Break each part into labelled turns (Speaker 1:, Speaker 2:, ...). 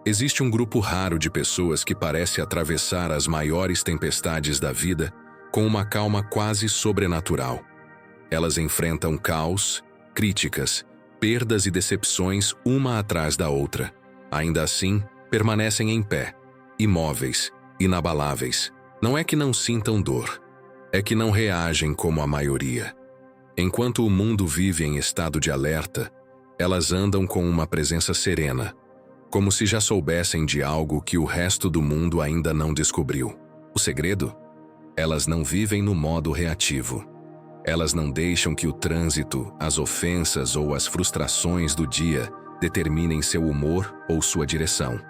Speaker 1: Existe um grupo raro de pessoas que parece atravessar as maiores tempestades da vida com uma calma quase sobrenatural. Elas enfrentam caos, críticas, perdas e decepções uma atrás da outra. Ainda assim, permanecem em pé, imóveis, inabaláveis. Não é que não sintam dor, é que não reagem como a maioria. Enquanto o mundo vive em estado de alerta, elas andam com uma presença serena, como se já soubessem de algo que o resto do mundo ainda não descobriu. O segredo? Elas não vivem no modo reativo. Elas não deixam que o trânsito, as ofensas ou as frustrações do dia determinem seu humor ou sua direção.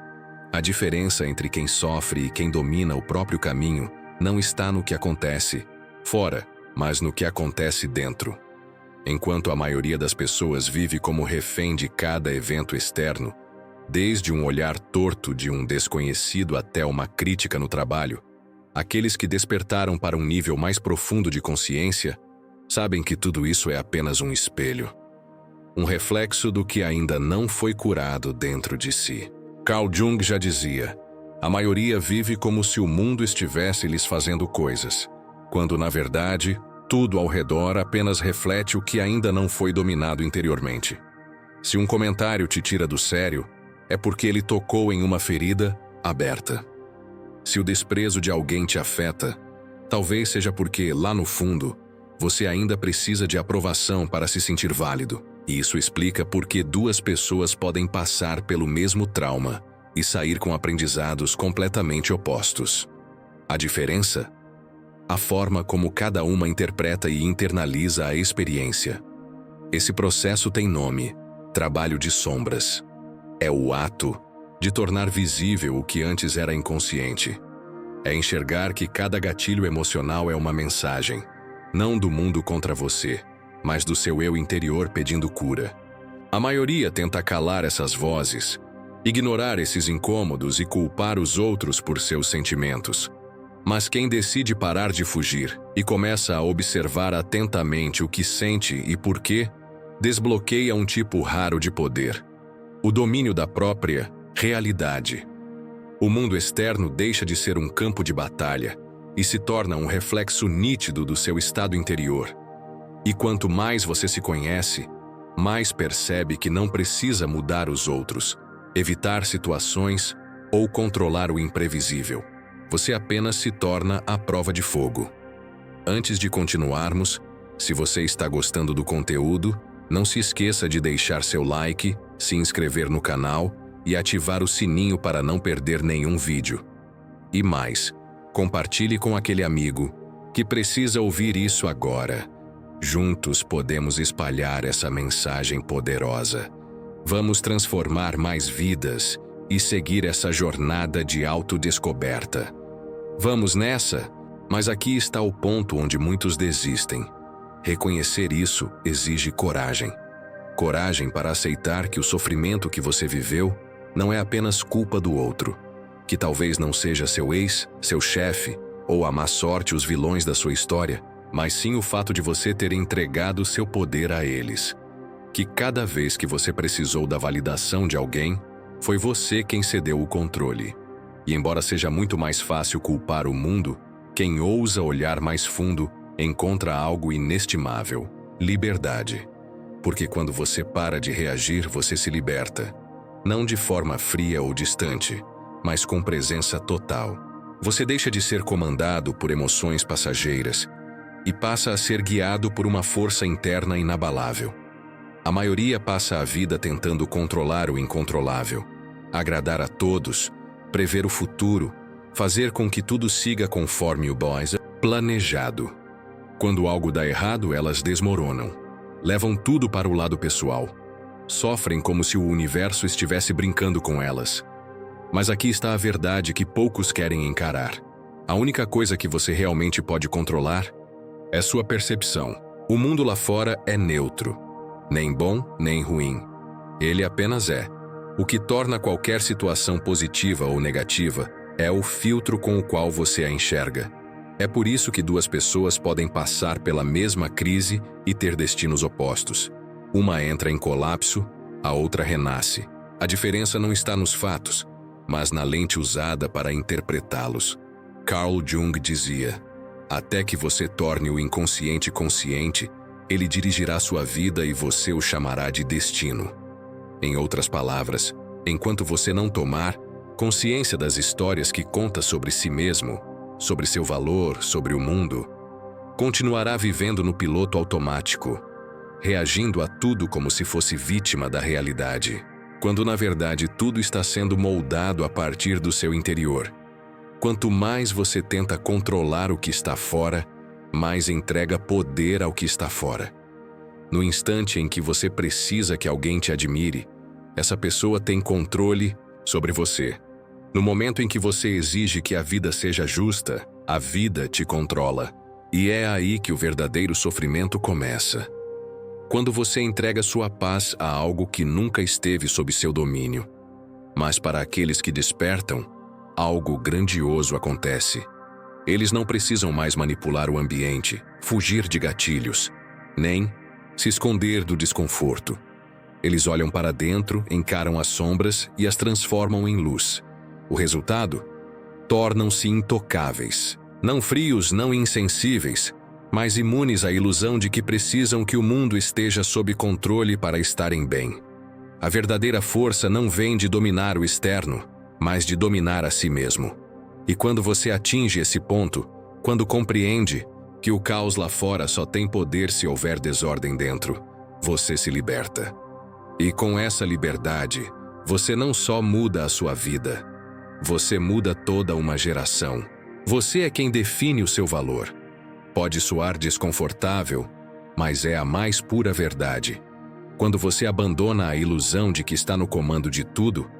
Speaker 1: A diferença entre quem sofre e quem domina o próprio caminho não está no que acontece fora, mas no que acontece dentro. Enquanto a maioria das pessoas vive como refém de cada evento externo, desde um olhar torto de um desconhecido até uma crítica no trabalho, aqueles que despertaram para um nível mais profundo de consciência sabem que tudo isso é apenas um espelho, um reflexo do que ainda não foi curado dentro de si. Carl Jung já dizia: a maioria vive como se o mundo estivesse lhes fazendo coisas, quando na verdade tudo ao redor apenas reflete o que ainda não foi dominado interiormente. Se um comentário te tira do sério, é porque ele tocou em uma ferida aberta. Se o desprezo de alguém te afeta, talvez seja porque, lá no fundo, você ainda precisa de aprovação para se sentir válido. E isso explica por que duas pessoas podem passar pelo mesmo trauma e sair com aprendizados completamente opostos. A diferença? A forma como cada uma interpreta e internaliza a experiência. Esse processo tem nome: trabalho de sombras. É o ato de tornar visível o que antes era inconsciente. É enxergar que cada gatilho emocional é uma mensagem, não do mundo contra você, mas do seu eu interior pedindo cura. A maioria tenta calar essas vozes, ignorar esses incômodos e culpar os outros por seus sentimentos. Mas quem decide parar de fugir e começa a observar atentamente o que sente e por quê, desbloqueia um tipo raro de poder: o domínio da própria realidade. O mundo externo deixa de ser um campo de batalha e se torna um reflexo nítido do seu estado interior. E quanto mais você se conhece, mais percebe que não precisa mudar os outros, evitar situações ou controlar o imprevisível. Você apenas se torna a prova de fogo. Antes de continuarmos, se você está gostando do conteúdo, não se esqueça de deixar seu like, se inscrever no canal e ativar o sininho para não perder nenhum vídeo. E mais, compartilhe com aquele amigo que precisa ouvir isso agora. Juntos podemos espalhar essa mensagem poderosa. Vamos transformar mais vidas e seguir essa jornada de autodescoberta. Vamos nessa? Mas aqui está o ponto onde muitos desistem. Reconhecer isso exige coragem. Coragem para aceitar que o sofrimento que você viveu não é apenas culpa do outro, que talvez não seja seu ex, seu chefe ou a má sorte os vilões da sua história, mas sim o fato de você ter entregado seu poder a eles. Que cada vez que você precisou da validação de alguém, foi você quem cedeu o controle. E embora seja muito mais fácil culpar o mundo, quem ousa olhar mais fundo encontra algo inestimável: liberdade. Porque quando você para de reagir, você se liberta. Não de forma fria ou distante, mas com presença total. Você deixa de ser comandado por emoções passageiras e passa a ser guiado por uma força interna inabalável. A maioria passa a vida tentando controlar o incontrolável, agradar a todos, prever o futuro, fazer com que tudo siga conforme o planejado. Quando algo dá errado, elas desmoronam. Levam tudo para o lado pessoal. Sofrem como se o universo estivesse brincando com elas. Mas aqui está a verdade que poucos querem encarar. A única coisa que você realmente pode controlar é sua percepção. O mundo lá fora é neutro. Nem bom, nem ruim. Ele apenas é. O que torna qualquer situação positiva ou negativa é o filtro com o qual você a enxerga. É por isso que duas pessoas podem passar pela mesma crise e ter destinos opostos. Uma entra em colapso, a outra renasce. A diferença não está nos fatos, mas na lente usada para interpretá-los. Carl Jung dizia: até que você torne o inconsciente consciente, ele dirigirá sua vida e você o chamará de destino. Em outras palavras, enquanto você não tomar consciência das histórias que conta sobre si mesmo, sobre seu valor, sobre o mundo, continuará vivendo no piloto automático, reagindo a tudo como se fosse vítima da realidade, quando na verdade tudo está sendo moldado a partir do seu interior. Quanto mais você tenta controlar o que está fora, mais entrega poder ao que está fora. No instante em que você precisa que alguém te admire, essa pessoa tem controle sobre você. No momento em que você exige que a vida seja justa, a vida te controla. E é aí que o verdadeiro sofrimento começa. Quando você entrega sua paz a algo que nunca esteve sob seu domínio. Mas para aqueles que despertam, algo grandioso acontece. Eles não precisam mais manipular o ambiente, fugir de gatilhos, nem se esconder do desconforto. Eles olham para dentro, encaram as sombras e as transformam em luz. O resultado? Tornam-se intocáveis. Não frios, não insensíveis, mas imunes à ilusão de que precisam que o mundo esteja sob controle para estarem bem. A verdadeira força não vem de dominar o externo, mas de dominar a si mesmo. E quando você atinge esse ponto, quando compreende que o caos lá fora só tem poder se houver desordem dentro, você se liberta. E com essa liberdade, você não só muda a sua vida, você muda toda uma geração. Você é quem define o seu valor. Pode soar desconfortável, mas é a mais pura verdade. Quando você abandona a ilusão de que está no comando de tudo,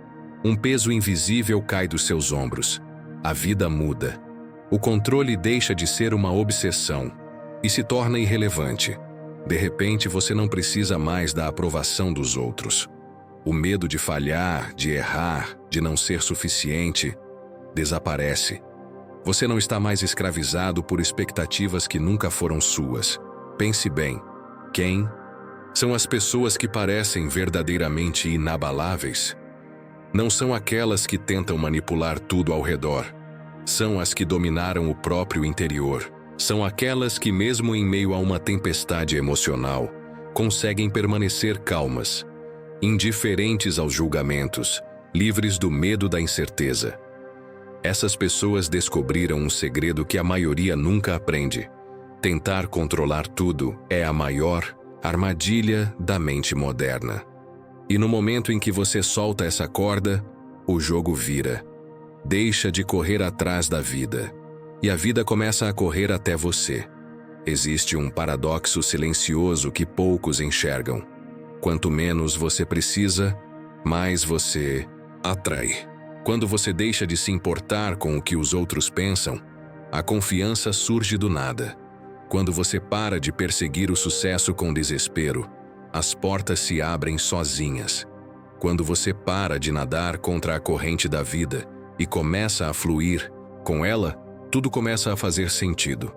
Speaker 1: um peso invisível cai dos seus ombros. A vida muda. O controle deixa de ser uma obsessão e se torna irrelevante. De repente, você não precisa mais da aprovação dos outros. O medo de falhar, de errar, de não ser suficiente, desaparece. Você não está mais escravizado por expectativas que nunca foram suas. Pense bem. Quem são as pessoas que parecem verdadeiramente inabaláveis? Não são aquelas que tentam manipular tudo ao redor. São as que dominaram o próprio interior. São aquelas que, mesmo em meio a uma tempestade emocional, conseguem permanecer calmas, indiferentes aos julgamentos, livres do medo da incerteza. Essas pessoas descobriram um segredo que a maioria nunca aprende. Tentar controlar tudo é a maior armadilha da mente moderna. E no momento em que você solta essa corda, o jogo vira. Deixa de correr atrás da vida, e a vida começa a correr até você. Existe um paradoxo silencioso que poucos enxergam. Quanto menos você precisa, mais você atrai. Quando você deixa de se importar com o que os outros pensam, a confiança surge do nada. Quando você para de perseguir o sucesso com desespero, as portas se abrem sozinhas. Quando você para de nadar contra a corrente da vida e começa a fluir com ela, tudo começa a fazer sentido.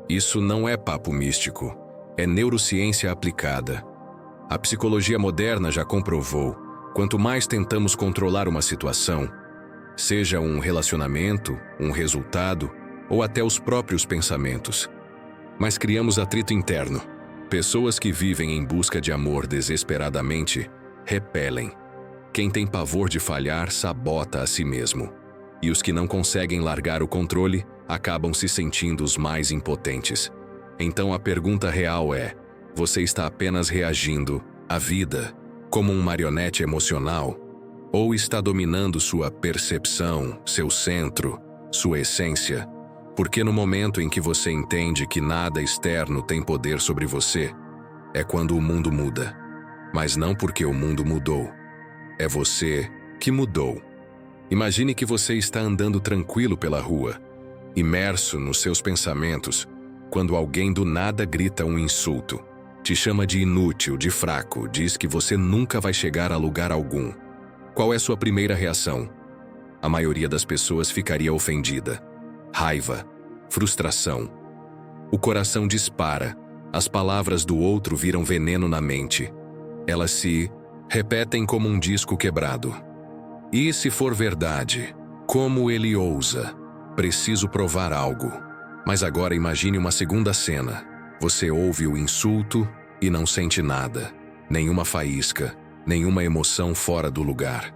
Speaker 1: Isso não é papo místico, é neurociência aplicada. A psicologia moderna já comprovou: quanto mais tentamos controlar uma situação, seja um relacionamento, um resultado ou até os próprios pensamentos, mas criamos atrito interno. Pessoas que vivem em busca de amor desesperadamente repelem. Quem tem pavor de falhar sabota a si mesmo. E os que não conseguem largar o controle acabam se sentindo os mais impotentes. Então a pergunta real é: você está apenas reagindo à vida como um marionete emocional? Ou está dominando sua percepção, seu centro, sua essência? Porque no momento em que você entende que nada externo tem poder sobre você, é quando o mundo muda. Mas não porque o mundo mudou. É você que mudou. Imagine que você está andando tranquilo pela rua, imerso nos seus pensamentos, quando alguém do nada grita um insulto. Te chama de inútil, de fraco, diz que você nunca vai chegar a lugar algum. Qual é sua primeira reação? A maioria das pessoas ficaria ofendida. Raiva, frustração. O coração dispara, as palavras do outro viram veneno na mente. Elas se repetem como um disco quebrado. E se for verdade, como ele ousa? Preciso provar algo. Mas agora imagine uma segunda cena. Você ouve o insulto e não sente nada. Nenhuma faísca, nenhuma emoção fora do lugar.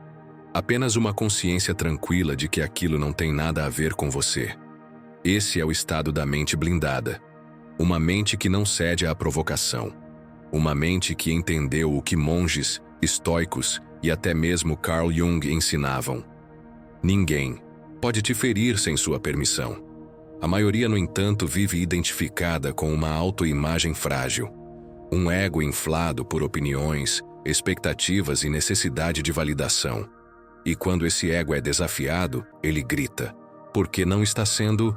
Speaker 1: Apenas uma consciência tranquila de que aquilo não tem nada a ver com você. Esse é o estado da mente blindada. Uma mente que não cede à provocação. Uma mente que entendeu o que monges, estoicos e até mesmo Carl Jung ensinavam. Ninguém pode te ferir sem sua permissão. A maioria, no entanto, vive identificada com uma autoimagem frágil. Um ego inflado por opiniões, expectativas e necessidade de validação. E quando esse ego é desafiado, ele grita, porque não está sendo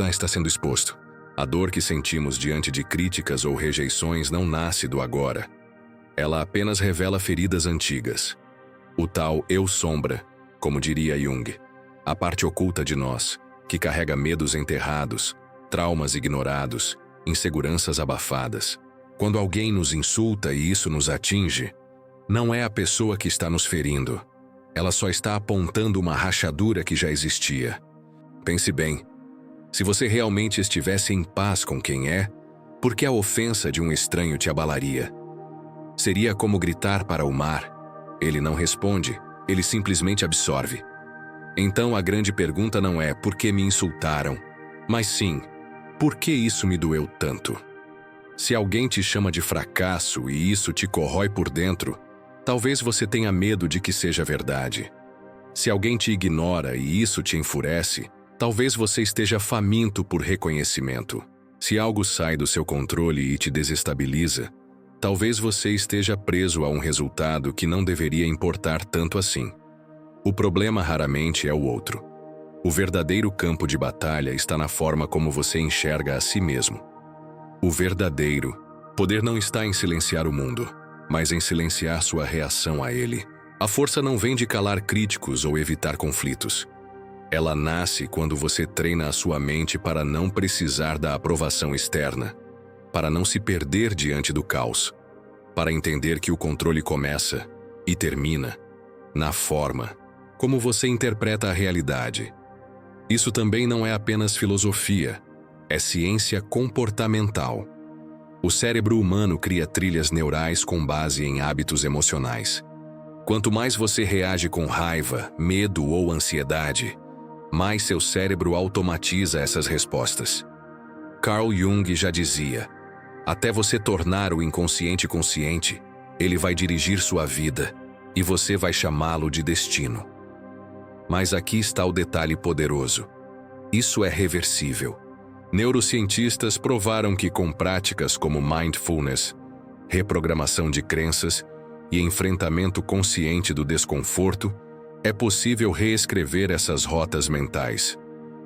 Speaker 1: está sendo exposto. A dor que sentimos diante de críticas ou rejeições não nasce do agora. Ela apenas revela feridas antigas. O tal eu-sombra, como diria Jung, a parte oculta de nós, que carrega medos enterrados, traumas ignorados, inseguranças abafadas. Quando alguém nos insulta e isso nos atinge, não é a pessoa que está nos ferindo. Ela só está apontando uma rachadura que já existia. Pense bem, se você realmente estivesse em paz com quem é, por que a ofensa de um estranho te abalaria? Seria como gritar para o mar. Ele não responde, ele simplesmente absorve. Então a grande pergunta não é por que me insultaram, mas sim, por que isso me doeu tanto? Se alguém te chama de fracasso e isso te corrói por dentro, talvez você tenha medo de que seja verdade. Se alguém te ignora e isso te enfurece, talvez você esteja faminto por reconhecimento. Se algo sai do seu controle e te desestabiliza, talvez você esteja preso a um resultado que não deveria importar tanto assim. O problema raramente é o outro. O verdadeiro campo de batalha está na forma como você enxerga a si mesmo. O verdadeiro poder não está em silenciar o mundo, mas em silenciar sua reação a ele. A força não vem de calar críticos ou evitar conflitos. Ela nasce quando você treina a sua mente para não precisar da aprovação externa, para não se perder diante do caos, para entender que o controle começa e termina na forma como você interpreta a realidade. Isso também não é apenas filosofia, é ciência comportamental. O cérebro humano cria trilhas neurais com base em hábitos emocionais. Quanto mais você reage com raiva, medo ou ansiedade, mais seu cérebro automatiza essas respostas. Carl Jung já dizia, até você tornar o inconsciente consciente, ele vai dirigir sua vida e você vai chamá-lo de destino. Mas aqui está o detalhe poderoso. Isso é reversível. Neurocientistas provaram que com práticas como mindfulness, reprogramação de crenças e enfrentamento consciente do desconforto, é possível reescrever essas rotas mentais.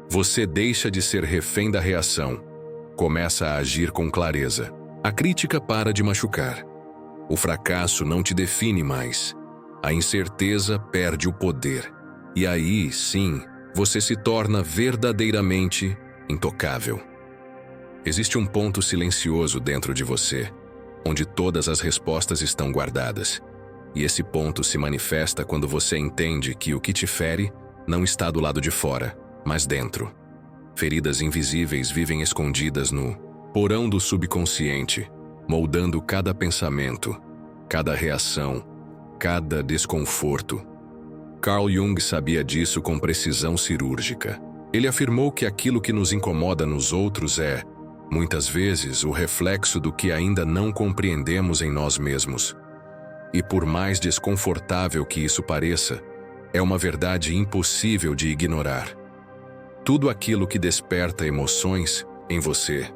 Speaker 1: Você deixa de ser refém da reação, começa a agir com clareza. A crítica para de machucar. O fracasso não te define mais. A incerteza perde o poder. E aí, sim, você se torna verdadeiramente intocável. Existe um ponto silencioso dentro de você, onde todas as respostas estão guardadas. E esse ponto se manifesta quando você entende que o que te fere não está do lado de fora, mas dentro. Feridas invisíveis vivem escondidas no porão do subconsciente, moldando cada pensamento, cada reação, cada desconforto. Carl Jung sabia disso com precisão cirúrgica. Ele afirmou que aquilo que nos incomoda nos outros é, muitas vezes, o reflexo do que ainda não compreendemos em nós mesmos. E por mais desconfortável que isso pareça, é uma verdade impossível de ignorar. Tudo aquilo que desperta emoções em você,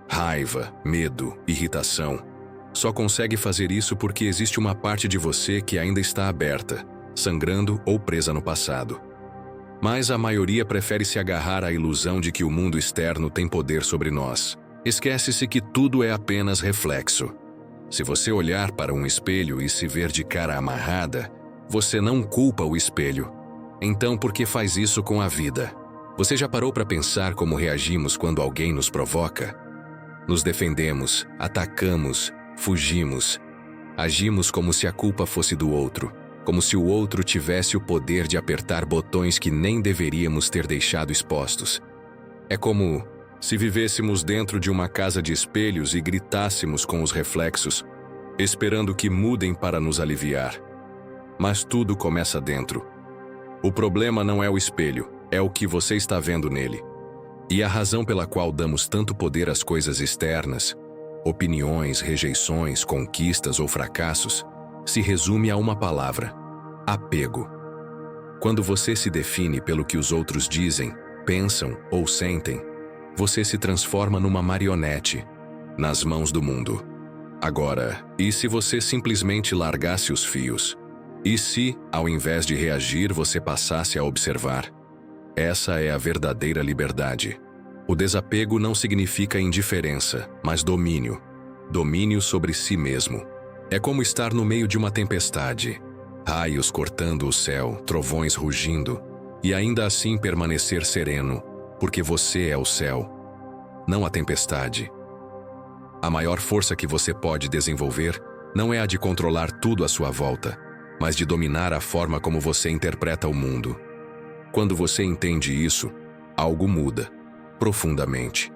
Speaker 1: raiva, medo, irritação, só consegue fazer isso porque existe uma parte de você que ainda está aberta, sangrando ou presa no passado. Mas a maioria prefere se agarrar à ilusão de que o mundo externo tem poder sobre nós. Esquece-se que tudo é apenas reflexo. Se você olhar para um espelho e se ver de cara amarrada, você não culpa o espelho. Então, por que faz isso com a vida? Você já parou para pensar como reagimos quando alguém nos provoca? Nos defendemos, atacamos, fugimos. Agimos como se a culpa fosse do outro. como se o outro tivesse o poder de apertar botões que nem deveríamos ter deixado expostos. É como se vivêssemos dentro de uma casa de espelhos e gritássemos com os reflexos, esperando que mudem para nos aliviar. Mas tudo começa dentro. O problema não é o espelho, é o que você está vendo nele. E a razão pela qual damos tanto poder às coisas externas, opiniões, rejeições, conquistas ou fracassos, se resume a uma palavra: apego. Quando você se define pelo que os outros dizem, pensam ou sentem, você se transforma numa marionete nas mãos do mundo. Agora, e se você simplesmente largasse os fios? E se, ao invés de reagir, você passasse a observar? Essa é a verdadeira liberdade. O desapego não significa indiferença, mas domínio. Domínio sobre si mesmo. É como estar no meio de uma tempestade. Raios cortando o céu, trovões rugindo, e ainda assim permanecer sereno, porque você é o céu, não a tempestade. A maior força que você pode desenvolver não é a de controlar tudo à sua volta, mas de dominar a forma como você interpreta o mundo. Quando você entende isso, algo muda, profundamente.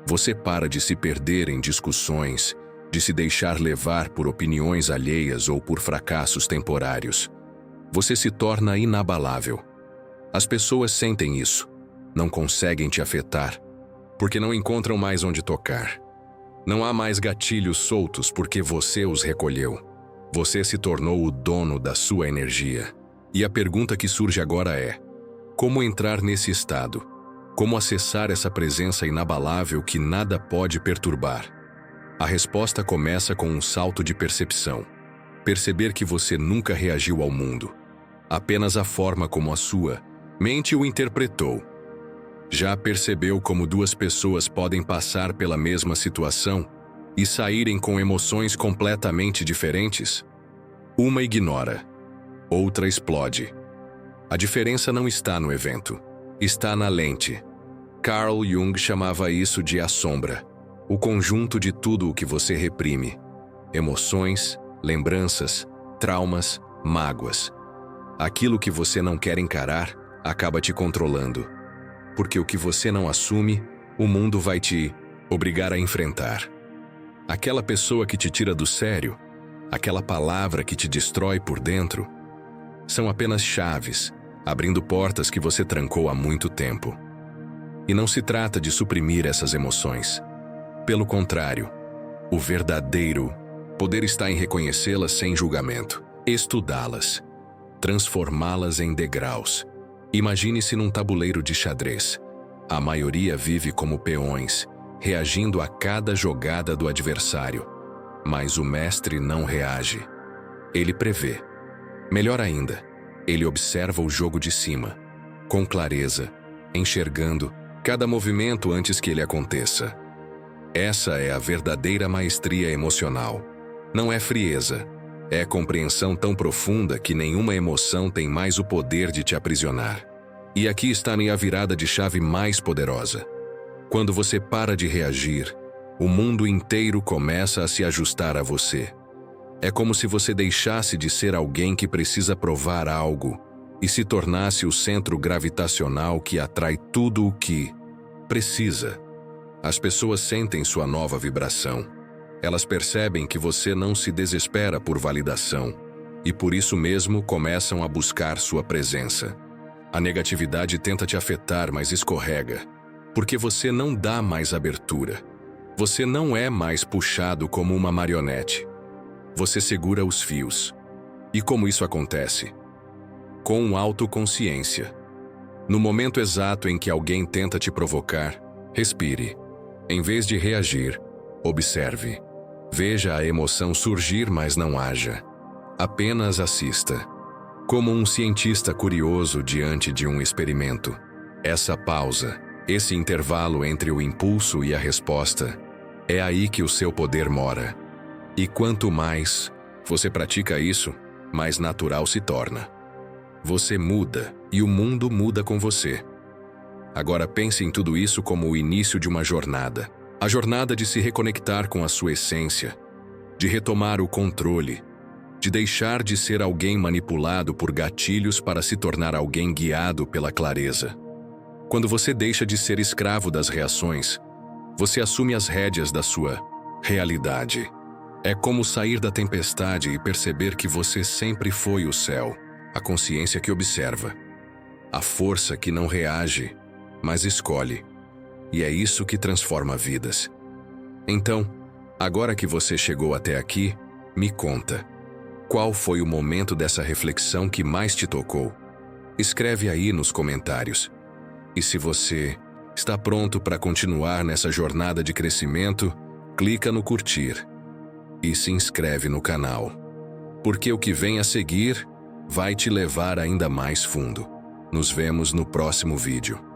Speaker 1: Você para de se perder em discussões, de se deixar levar por opiniões alheias ou por fracassos temporários. Você se torna inabalável. As pessoas sentem isso, não conseguem te afetar, porque não encontram mais onde tocar. Não há mais gatilhos soltos porque você os recolheu. Você se tornou o dono da sua energia. E a pergunta que surge agora é: como entrar nesse estado? Como acessar essa presença inabalável que nada pode perturbar? A resposta começa com um salto de percepção. Perceber que você nunca reagiu ao mundo. Apenas a forma como a sua mente o interpretou. Já percebeu como duas pessoas podem passar pela mesma situação e saírem com emoções completamente diferentes? Uma ignora, outra explode. A diferença não está no evento, está na lente. Carl Jung chamava isso de a sombra, o conjunto de tudo o que você reprime. Emoções, lembranças, traumas, mágoas. Aquilo que você não quer encarar acaba te controlando. Porque o que você não assume, o mundo vai te obrigar a enfrentar. Aquela pessoa que te tira do sério, aquela palavra que te destrói por dentro, são apenas chaves, abrindo portas que você trancou há muito tempo. E não se trata de suprimir essas emoções. Pelo contrário, o verdadeiro poder está em reconhecê-las sem julgamento, estudá-las, transformá-las em degraus. Imagine-se num tabuleiro de xadrez. A maioria vive como peões, reagindo a cada jogada do adversário. Mas o mestre não reage. Ele prevê. Melhor ainda, ele observa o jogo de cima, com clareza, enxergando cada movimento antes que ele aconteça. Essa é a verdadeira maestria emocional. Não é frieza. É compreensão tão profunda que nenhuma emoção tem mais o poder de te aprisionar. E aqui está a virada de chave mais poderosa. Quando você para de reagir, o mundo inteiro começa a se ajustar a você. É como se você deixasse de ser alguém que precisa provar algo e se tornasse o centro gravitacional que atrai tudo o que precisa. As pessoas sentem sua nova vibração. Elas percebem que você não se desespera por validação e por isso mesmo começam a buscar sua presença. A negatividade tenta te afetar, mas escorrega, porque você não dá mais abertura. Você não é mais puxado como uma marionete. Você segura os fios. E como isso acontece? Com autoconsciência. No momento exato em que alguém tenta te provocar, respire. Em vez de reagir, observe. Veja a emoção surgir, mas não haja. Apenas assista. Como um cientista curioso diante de um experimento. Essa pausa, esse intervalo entre o impulso e a resposta, é aí que o seu poder mora. E quanto mais você pratica isso, mais natural se torna. Você muda e o mundo muda com você. Agora pense em tudo isso como o início de uma jornada. A jornada de se reconectar com a sua essência, de retomar o controle, de deixar de ser alguém manipulado por gatilhos para se tornar alguém guiado pela clareza. Quando você deixa de ser escravo das reações, você assume as rédeas da sua realidade. É como sair da tempestade e perceber que você sempre foi o céu, a consciência que observa, a força que não reage, mas escolhe. E é isso que transforma vidas. Então, agora que você chegou até aqui, me conta. Qual foi o momento dessa reflexão que mais te tocou? Escreve aí nos comentários. E se você está pronto para continuar nessa jornada de crescimento, clica no curtir e se inscreve no canal. Porque o que vem a seguir vai te levar ainda mais fundo. Nos vemos no próximo vídeo.